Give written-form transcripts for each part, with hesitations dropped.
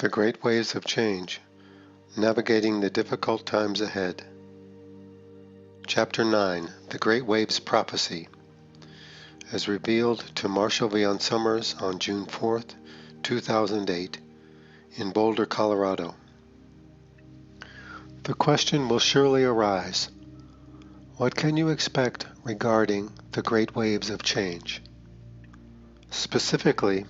The Great Waves of Change, Navigating the Difficult Times Ahead. Chapter 9, The Great Waves Prophecy, as revealed to Marshall Vion Summers on June 4, 2008, in Boulder, Colorado. The question will surely arise, what can you expect regarding the great waves of change? Specifically,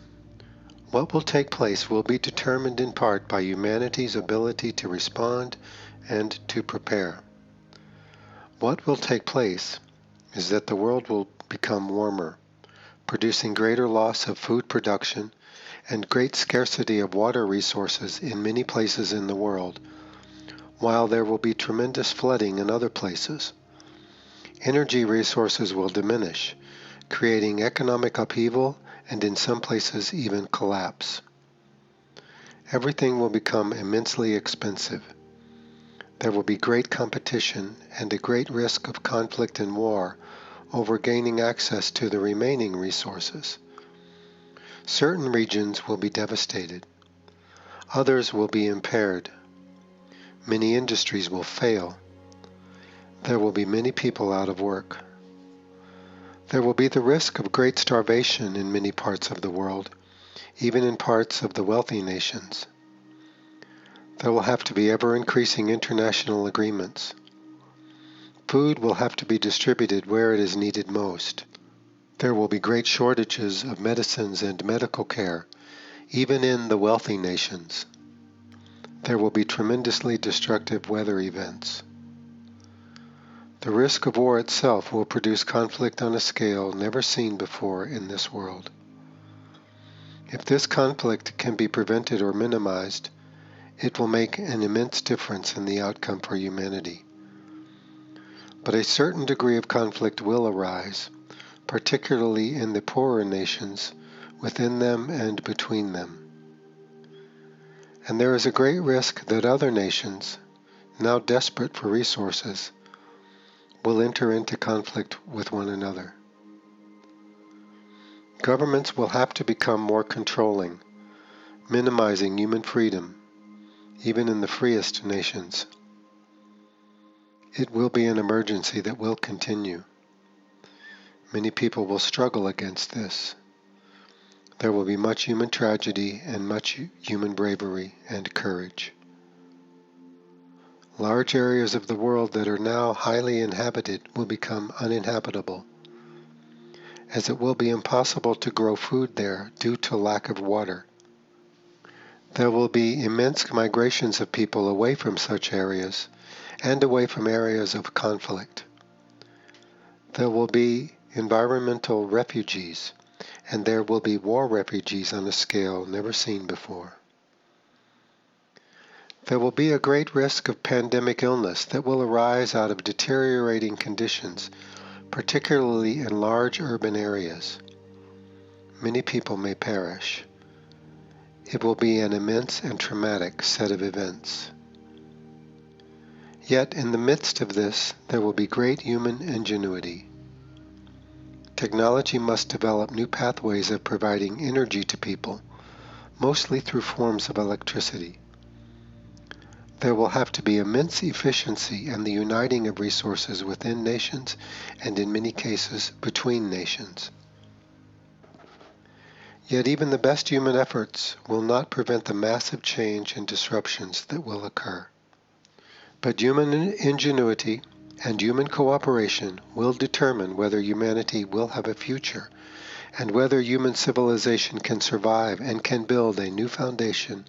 what will take place will be determined in part by humanity's ability to respond and to prepare. What will take place is that the world will become warmer, producing greater loss of food production and great scarcity of water resources in many places in the world, while there will be tremendous flooding in other places. Energy resources will diminish, creating economic upheaval and in some places even collapse. Everything will become immensely expensive. There will be great competition and a great risk of conflict and war over gaining access to the remaining resources. Certain regions will be devastated. Others will be impaired. Many industries will fail. There will be many people out of work. There will be the risk of great starvation in many parts of the world, even in parts of the wealthy nations. There will have to be ever-increasing international agreements. Food will have to be distributed where it is needed most. There will be great shortages of medicines and medical care, even in the wealthy nations. There will be tremendously destructive weather events. The risk of war itself will produce conflict on a scale never seen before in this world. If this conflict can be prevented or minimized, it will make an immense difference in the outcome for humanity. But a certain degree of conflict will arise, particularly in the poorer nations, within them and between them. And there is a great risk that other nations, now desperate for resources, will enter into conflict with one another. Governments will have to become more controlling, minimizing human freedom, even in the freest nations. It will be an emergency that will continue. Many people will struggle against this. There will be much human tragedy and much human bravery and courage. Large areas of the world that are now highly inhabited will become uninhabitable, as it will be impossible to grow food there due to lack of water. There will be immense migrations of people away from such areas and away from areas of conflict. There will be environmental refugees, and there will be war refugees on a scale never seen before. There will be a great risk of pandemic illness that will arise out of deteriorating conditions, particularly in large urban areas. Many people may perish. It will be an immense and traumatic set of events. Yet in the midst of this, there will be great human ingenuity. Technology must develop new pathways of providing energy to people, mostly through forms of electricity. There will have to be immense efficiency and the uniting of resources within nations and in many cases between nations. Yet even the best human efforts will not prevent the massive change and disruptions that will occur. But human ingenuity and human cooperation will determine whether humanity will have a future and whether human civilization can survive and can build a new foundation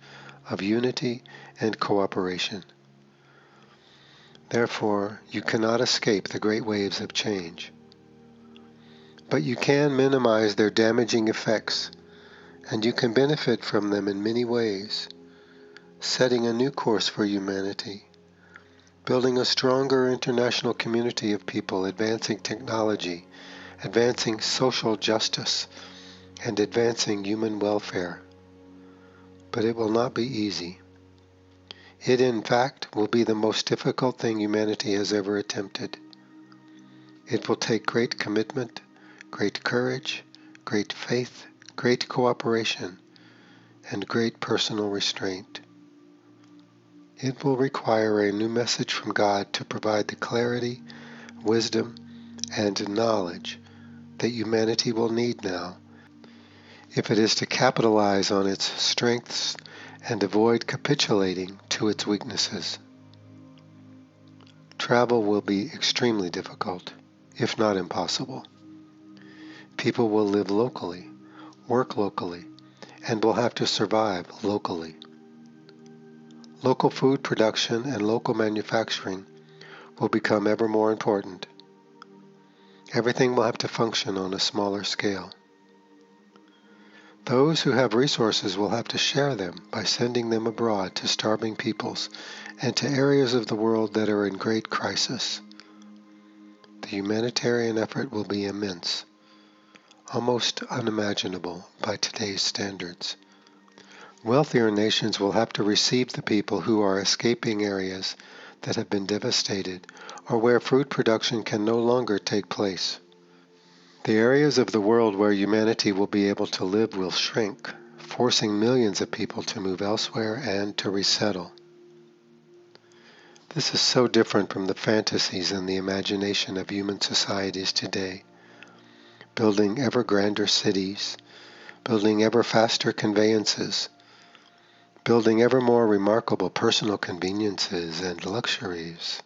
of unity and cooperation. Therefore, you cannot escape the great waves of change. But you can minimize their damaging effects, and you can benefit from them in many ways, setting a new course for humanity, building a stronger international community of people, advancing technology, advancing social justice, and advancing human welfare. But it will not be easy. It, in fact, will be the most difficult thing humanity has ever attempted. It will take great commitment, great courage, great faith, great cooperation, and great personal restraint. It will require a new message from God to provide the clarity, wisdom, and knowledge that humanity will need now if it is to capitalize on its strengths and avoid capitulating to its weaknesses. Travel will be extremely difficult, if not impossible. People will live locally, work locally, and will have to survive locally. Local food production and local manufacturing will become ever more important. Everything will have to function on a smaller scale. Those who have resources will have to share them by sending them abroad to starving peoples and to areas of the world that are in great crisis. The humanitarian effort will be immense, almost unimaginable by today's standards. Wealthier nations will have to receive the people who are escaping areas that have been devastated or where food production can no longer take place. The areas of the world where humanity will be able to live will shrink, forcing millions of people to move elsewhere and to resettle. This is so different from the fantasies and the imagination of human societies today, building ever grander cities, building ever faster conveyances, building ever more remarkable personal conveniences and luxuries.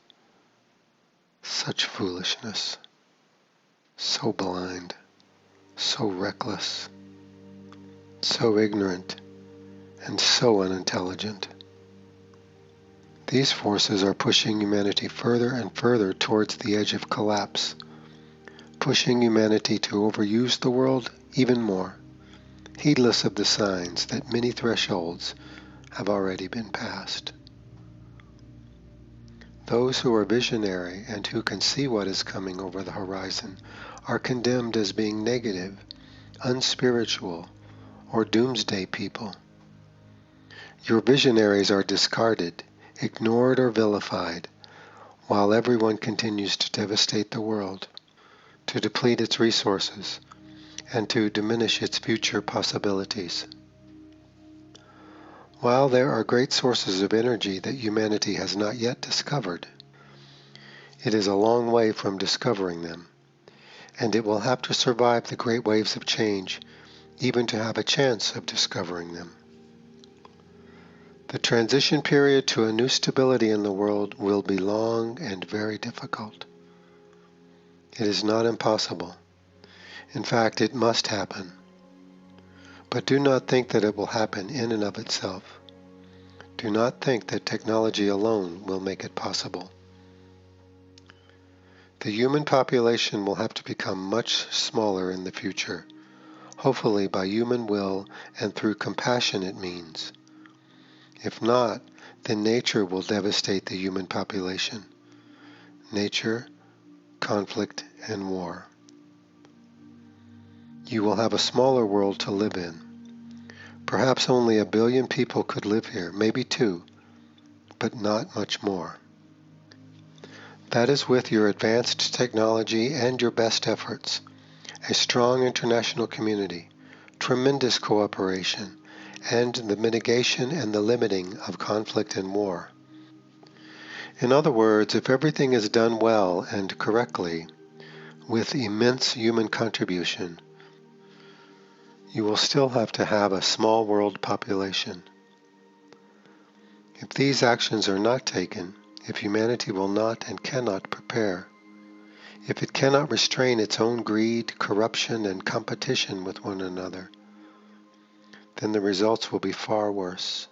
Such foolishness. So blind, so reckless, so ignorant, and so unintelligent. These forces are pushing humanity further and further towards the edge of collapse, pushing humanity to overuse the world even more, heedless of the signs that many thresholds have already been passed. Those who are visionary and who can see what is coming over the horizon are condemned as being negative, unspiritual, or doomsday people. Your visionaries are discarded, ignored, or vilified, while everyone continues to devastate the world, to deplete its resources, and to diminish its future possibilities. While there are great sources of energy that humanity has not yet discovered, it is a long way from discovering them, and it will have to survive the great waves of change even to have a chance of discovering them. The transition period to a new stability in the world will be long and very difficult. It is not impossible. In fact, it must happen. But do not think that it will happen in and of itself. Do not think that technology alone will make it possible. The human population will have to become much smaller in the future, hopefully by human will and through compassionate means. If not, then nature will devastate the human population. Nature, conflict, and war. You will have a smaller world to live in. Perhaps only 1 billion people could live here, maybe 2, but not much more. That is with your advanced technology and your best efforts, a strong international community, tremendous cooperation, and the mitigation and the limiting of conflict and war. In other words, if everything is done well and correctly, with immense human contribution, you will still have to have a small world population. If these actions are not taken, if humanity will not and cannot prepare, if it cannot restrain its own greed, corruption, and competition with one another, then the results will be far worse.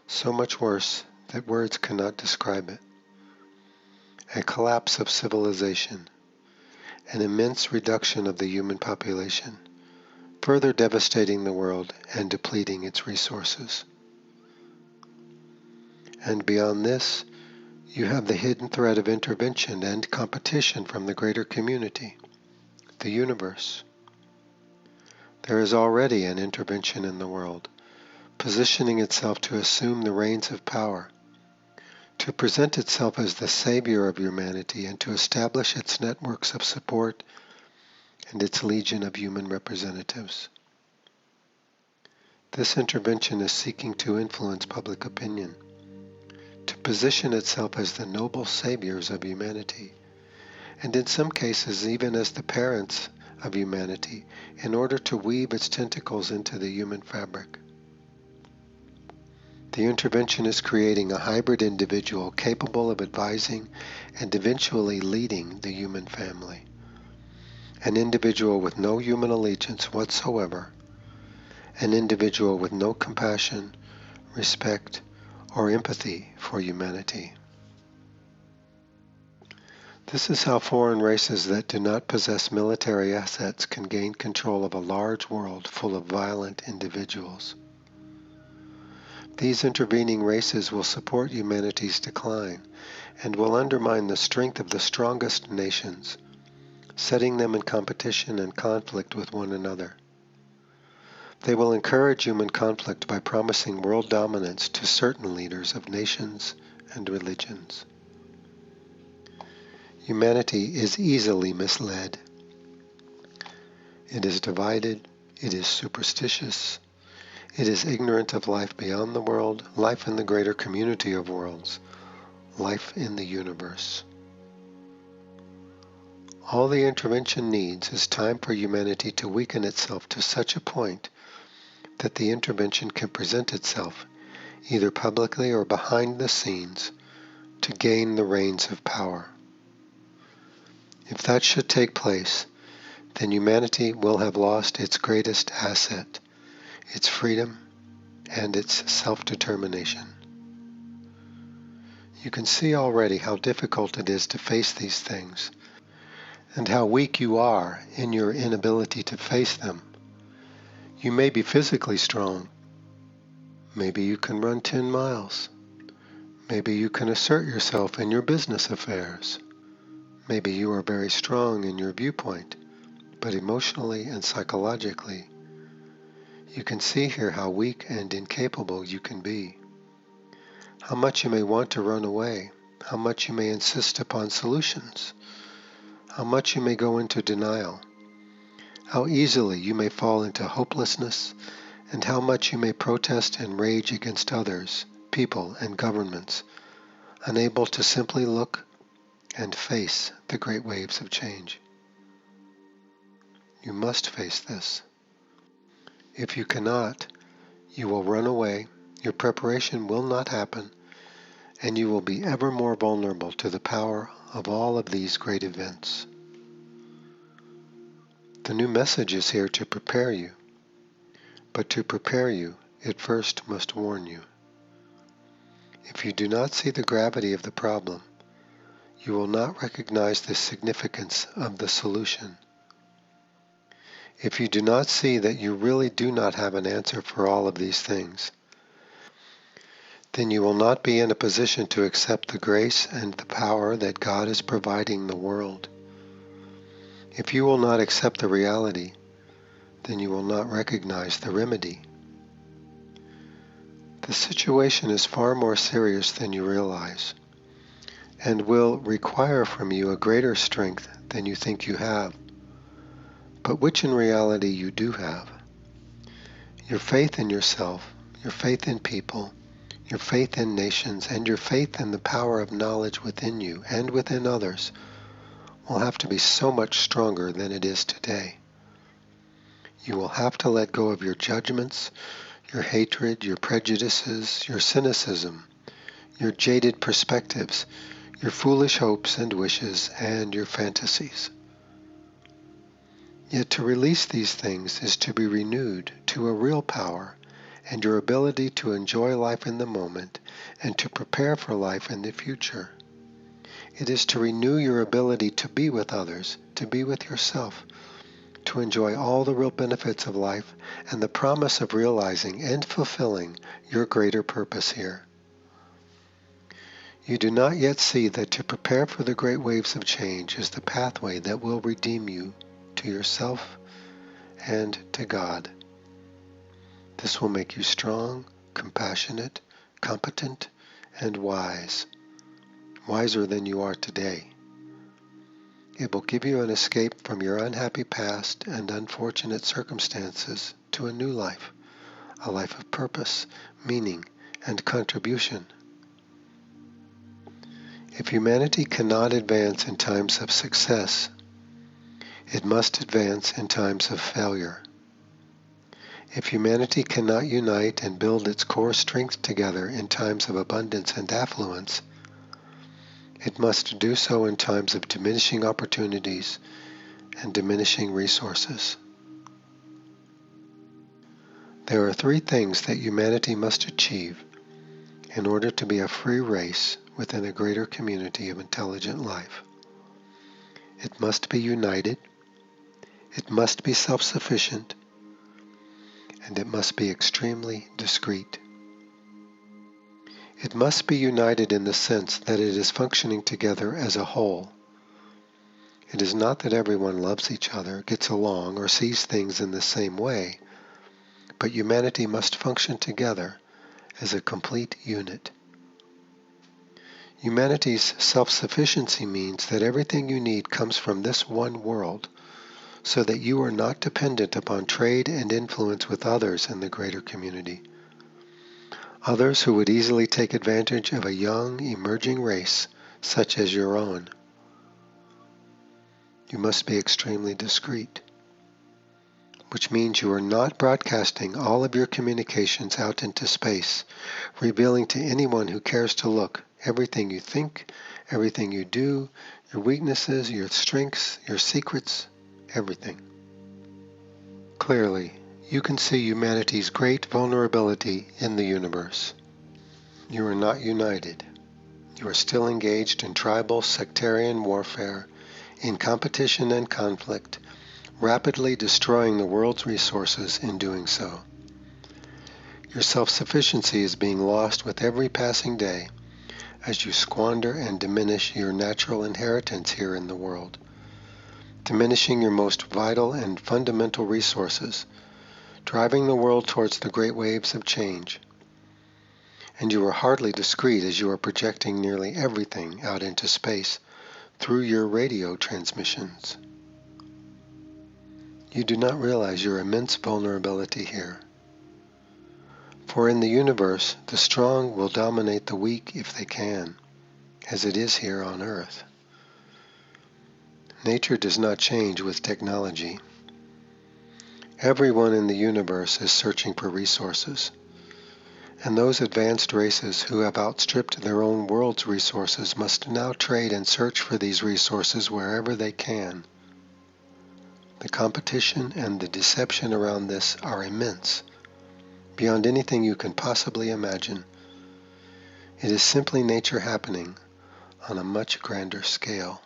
So much worse that words cannot describe it. A collapse of civilization, an immense reduction of the human population, further devastating the world and depleting its resources. And beyond this, you have the hidden threat of intervention and competition from the greater community, the universe. There is already an intervention in the world, positioning itself to assume the reins of power, to present itself as the savior of humanity and to establish its networks of support and its legion of human representatives. This intervention is seeking to influence public opinion, to position itself as the noble saviors of humanity, and in some cases even as the parents of humanity, in order to weave its tentacles into the human fabric. The intervention is creating a hybrid individual capable of advising and eventually leading the human family. An individual with no human allegiance whatsoever, an individual with no compassion, respect, or empathy for humanity. This is how foreign races that do not possess military assets can gain control of a large world full of violent individuals. These intervening races will support humanity's decline and will undermine the strength of the strongest nations, setting them in competition and conflict with one another. They will encourage human conflict by promising world dominance to certain leaders of nations and religions. Humanity is easily misled. It is divided, it is superstitious, it is ignorant of life beyond the world, life in the greater community of worlds, life in the universe. All the intervention needs is time for humanity to weaken itself to such a point that the intervention can present itself, either publicly or behind the scenes, to gain the reins of power. If that should take place, then humanity will have lost its greatest asset, its freedom and its self-determination. You can see already how difficult it is to face these things, and how weak you are in your inability to face them. You may be physically strong. Maybe you can run 10 miles. Maybe you can assert yourself in your business affairs. Maybe you are very strong in your viewpoint, but emotionally and psychologically, you can see here how weak and incapable you can be. How much you may want to run away, how much you may insist upon solutions, how much you may go into denial, how easily you may fall into hopelessness, and how much you may protest and rage against others, people, and governments, unable to simply look and face the great waves of change. You must face this. If you cannot, you will run away, your preparation will not happen, and you will be ever more vulnerable to the power of all of these great events. The new message is here to prepare you, but to prepare you, it first must warn you. If you do not see the gravity of the problem, you will not recognize the significance of the solution. If you do not see that you really do not have an answer for all of these things, then you will not be in a position to accept the grace and the power that God is providing the world. If you will not accept the reality, then you will not recognize the remedy. The situation is far more serious than you realize, and will require from you a greater strength than you think you have, but which in reality you do have. Your faith in yourself, your faith in people, your faith in nations, and your faith in the power of knowledge within you and within others will have to be so much stronger than it is today. You will have to let go of your judgments, your hatred, your prejudices, your cynicism, your jaded perspectives, your foolish hopes and wishes, and your fantasies. Yet to release these things is to be renewed to a real power and your ability to enjoy life in the moment and to prepare for life in the future. It is to renew your ability to be with others, to be with yourself, to enjoy all the real benefits of life and the promise of realizing and fulfilling your greater purpose here. You do not yet see that to prepare for the great waves of change is the pathway that will redeem you to yourself and to God. This will make you strong, compassionate, competent, and wise, wiser than you are today. It will give you an escape from your unhappy past and unfortunate circumstances to a new life, a life of purpose, meaning, and contribution. If humanity cannot advance in times of success, it must advance in times of failure. If humanity cannot unite and build its core strength together in times of abundance and affluence, it must do so in times of diminishing opportunities and diminishing resources. There are three things that humanity must achieve in order to be a free race within a greater community of intelligent life. It must be united, it must be self-sufficient, and it must be extremely discreet. It must be united in the sense that it is functioning together as a whole. It is not that everyone loves each other, gets along, or sees things in the same way, but humanity must function together as a complete unit. Humanity's self-sufficiency means that everything you need comes from this one world, so that you are not dependent upon trade and influence with others in the greater community. Others who would easily take advantage of a young, emerging race such as your own. You must be extremely discreet, which means you are not broadcasting all of your communications out into space, revealing to anyone who cares to look everything you think, everything you do, your weaknesses, your strengths, your secrets, everything. Clearly, you can see humanity's great vulnerability in the universe. You are not united. You are still engaged in tribal, sectarian warfare, in competition and conflict, rapidly destroying the world's resources in doing so. Your self-sufficiency is being lost with every passing day as you squander and diminish your natural inheritance here in the world, diminishing your most vital and fundamental resources, driving the world towards the great waves of change. And you are hardly discreet as you are projecting nearly everything out into space through your radio transmissions. You do not realize your immense vulnerability here. For in the universe, the strong will dominate the weak if they can, as it is here on Earth. Nature does not change with technology. Everyone in the universe is searching for resources, and those advanced races who have outstripped their own world's resources must now trade and search for these resources wherever they can. The competition and the deception around this are immense, beyond anything you can possibly imagine. It is simply nature happening on a much grander scale.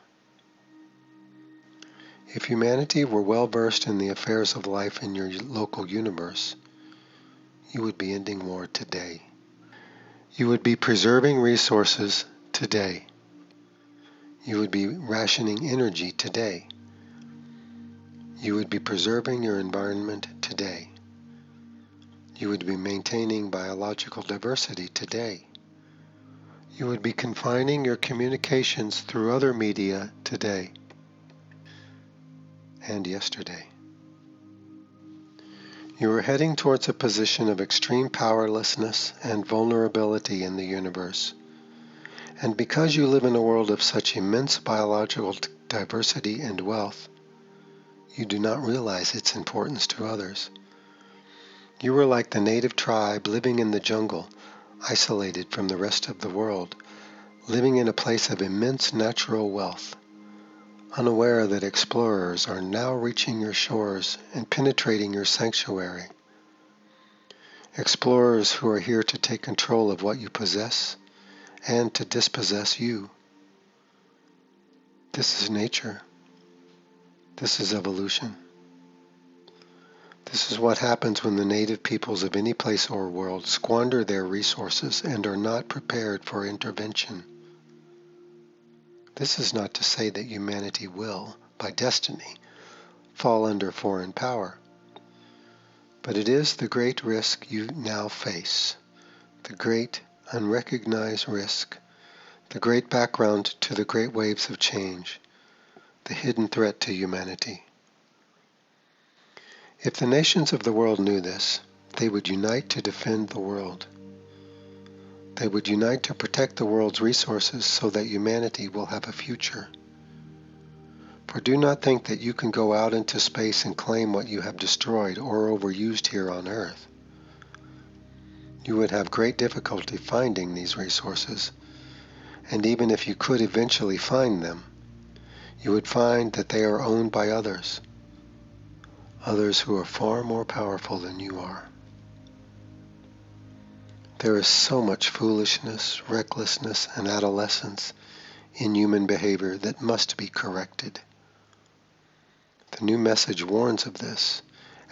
If humanity were well versed in the affairs of life in your local universe, you would be ending war today. You would be preserving resources today. You would be rationing energy today. You would be preserving your environment today. You would be maintaining biological diversity today. You would be confining your communications through other media today and yesterday. You are heading towards a position of extreme powerlessness and vulnerability in the universe. And because you live in a world of such immense biological diversity and wealth, you do not realize its importance to others. You are like the native tribe living in the jungle, isolated from the rest of the world, living in a place of immense natural wealth, unaware that explorers are now reaching your shores and penetrating your sanctuary. Explorers who are here to take control of what you possess and to dispossess you. This is nature. This is evolution. This is what happens when the native peoples of any place or world squander their resources and are not prepared for intervention. This is not to say that humanity will, by destiny, fall under foreign power. But it is the great risk you now face, the great unrecognized risk, the great background to the great waves of change, the hidden threat to humanity. If the nations of the world knew this, they would unite to defend the world. They would unite to protect the world's resources so that humanity will have a future. For do not think that you can go out into space and claim what you have destroyed or overused here on Earth. You would have great difficulty finding these resources, and even if you could eventually find them, you would find that they are owned by others who are far more powerful than you are. There is so much foolishness, recklessness, and adolescence in human behavior that must be corrected. The new message warns of this,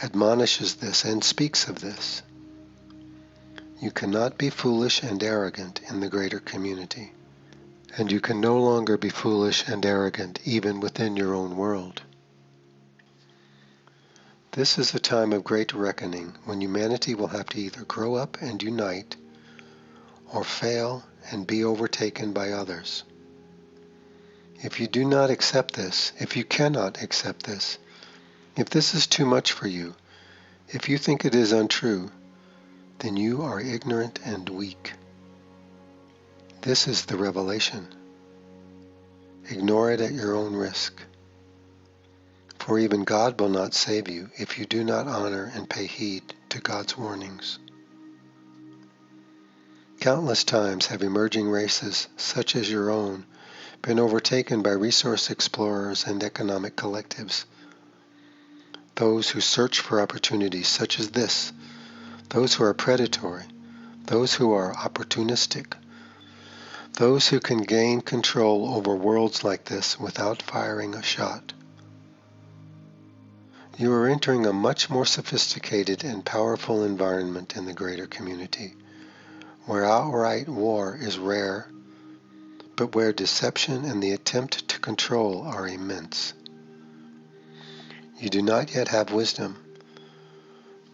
admonishes this, and speaks of this. You cannot be foolish and arrogant in the greater community, and you can no longer be foolish and arrogant even within your own world. This is a time of great reckoning when humanity will have to either grow up and unite or fail and be overtaken by others. If you do not accept this, if you cannot accept this, if this is too much for you, if you think it is untrue, then you are ignorant and weak. This is the revelation. Ignore it at your own risk. For even God will not save you if you do not honor and pay heed to God's warnings. Countless times have emerging races, such as your own, been overtaken by resource explorers and economic collectives. Those who search for opportunities such as this, those who are predatory, those who are opportunistic, those who can gain control over worlds like this without firing a shot. You are entering a much more sophisticated and powerful environment in the greater community, where outright war is rare, but where deception and the attempt to control are immense. You do not yet have wisdom,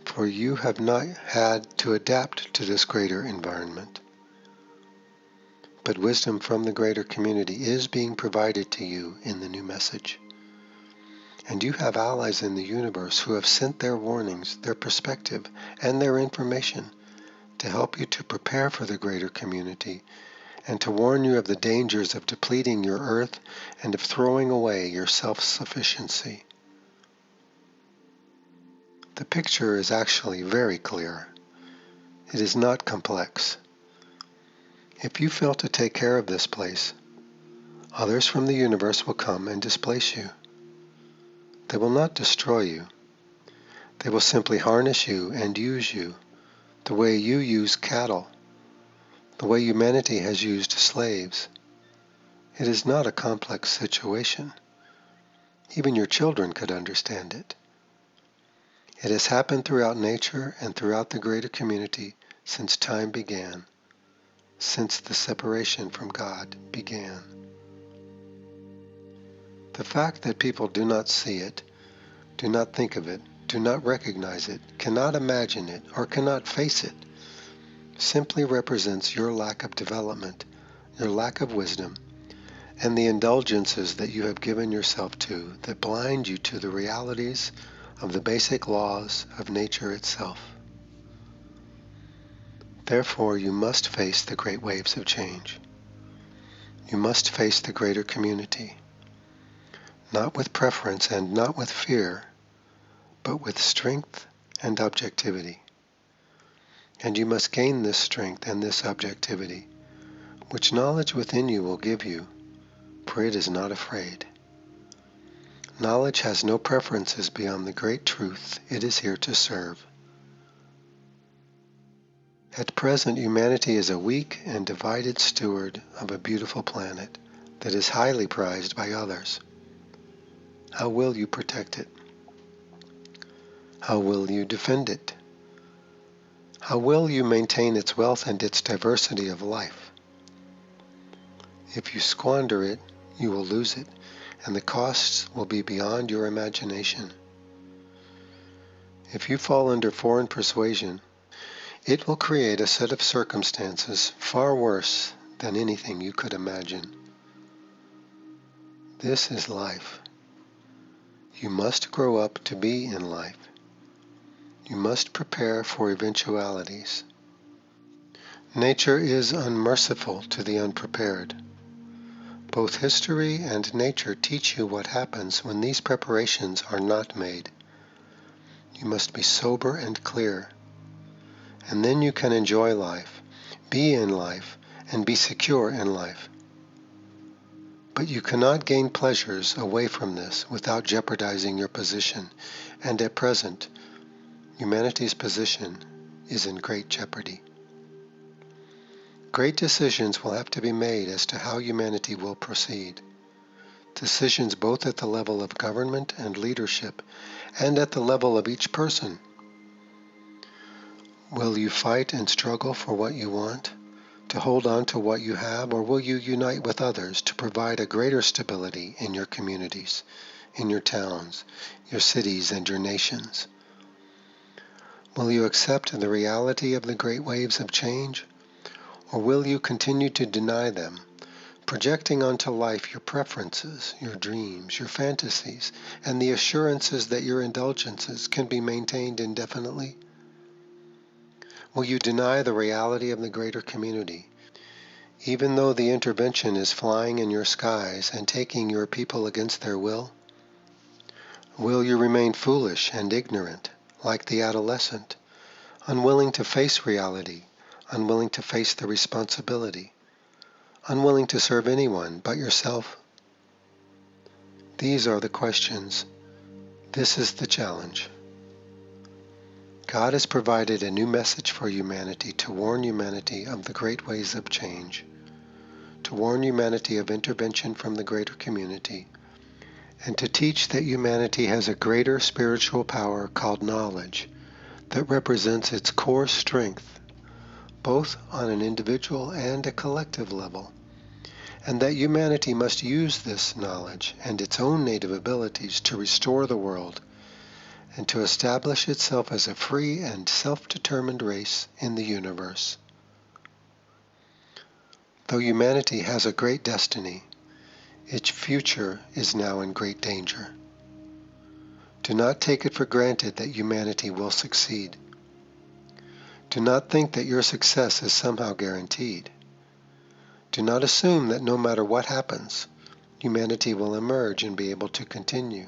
for you have not had to adapt to this greater environment. But wisdom from the greater community is being provided to you in the new message. And you have allies in the universe who have sent their warnings, their perspective, and their information to help you to prepare for the greater community and to warn you of the dangers of depleting your earth and of throwing away your self-sufficiency. The picture is actually very clear. It is not complex. If you fail to take care of this place, others from the universe will come and displace you. They will not destroy you. They will simply harness you and use you the way you use cattle, the way humanity has used slaves. It is not a complex situation. Even your children could understand it. It has happened throughout nature and throughout the greater community since time began, since the separation from God began. The fact that people do not see it, do not think of it, do not recognize it, cannot imagine it, or cannot face it, simply represents your lack of development, your lack of wisdom, and the indulgences that you have given yourself to that blind you to the realities of the basic laws of nature itself. Therefore, you must face the great waves of change. You must face the greater community, not with preference and not with fear, but with strength and objectivity. And you must gain this strength and this objectivity, which knowledge within you will give you, for it is not afraid. Knowledge has no preferences beyond the great truth it is here to serve. At present, humanity is a weak and divided steward of a beautiful planet that is highly prized by others. How will you protect it? How will you defend it? How will you maintain its wealth and its diversity of life? If you squander it, you will lose it, and the costs will be beyond your imagination. If you fall under foreign persuasion, it will create a set of circumstances far worse than anything you could imagine. This is life. You must grow up to be in life. You must prepare for eventualities. Nature is unmerciful to the unprepared. Both history and nature teach you what happens when these preparations are not made. You must be sober and clear, and then you can enjoy life, be in life, and be secure in life. But you cannot gain pleasures away from this without jeopardizing your position, and at present, humanity's position is in great jeopardy. Great decisions will have to be made as to how humanity will proceed. Decisions both at the level of government and leadership, and at the level of each person. Will you fight and struggle for what you want, to hold on to what you have, or will you unite with others to provide a greater stability in your communities, in your towns, your cities, and your nations? Will you accept the reality of the great waves of change, or will you continue to deny them, projecting onto life your preferences, your dreams, your fantasies, and the assurances that your indulgences can be maintained indefinitely? Will you deny the reality of the greater community, even though the intervention is flying in your skies and taking your people against their will? Will you remain foolish and ignorant, like the adolescent, unwilling to face reality, unwilling to face the responsibility, unwilling to serve anyone but yourself? These are the questions. This is the challenge. God has provided a new message for humanity to warn humanity of the great ways of change, to warn humanity of intervention from the greater community, and to teach that humanity has a greater spiritual power called knowledge that represents its core strength, both on an individual and a collective level, and that humanity must use this knowledge and its own native abilities to restore the world and to establish itself as a free and self-determined race in the universe. Though humanity has a great destiny, its future is now in great danger. Do not take it for granted that humanity will succeed. Do not think that your success is somehow guaranteed. Do not assume that no matter what happens, humanity will emerge and be able to continue.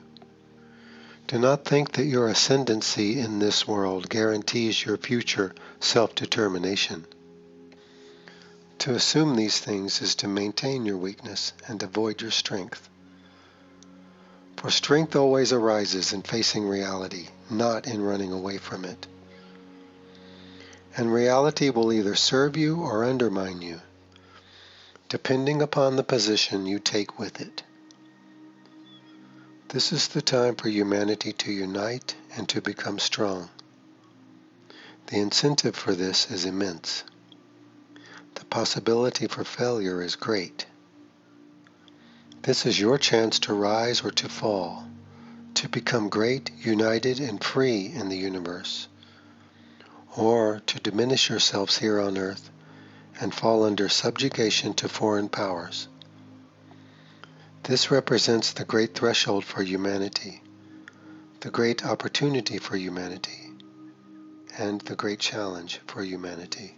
Do not think that your ascendancy in this world guarantees your future self-determination. To assume these things is to maintain your weakness and avoid your strength. For strength always arises in facing reality, not in running away from it. And reality will either serve you or undermine you, depending upon the position you take with it. This is the time for humanity to unite and to become strong. The incentive for this is immense. The possibility for failure is great. This is your chance to rise or to fall, to become great, united, and free in the universe, or to diminish yourselves here on earth and fall under subjugation to foreign powers. This represents the great threshold for humanity, the great opportunity for humanity, and the great challenge for humanity.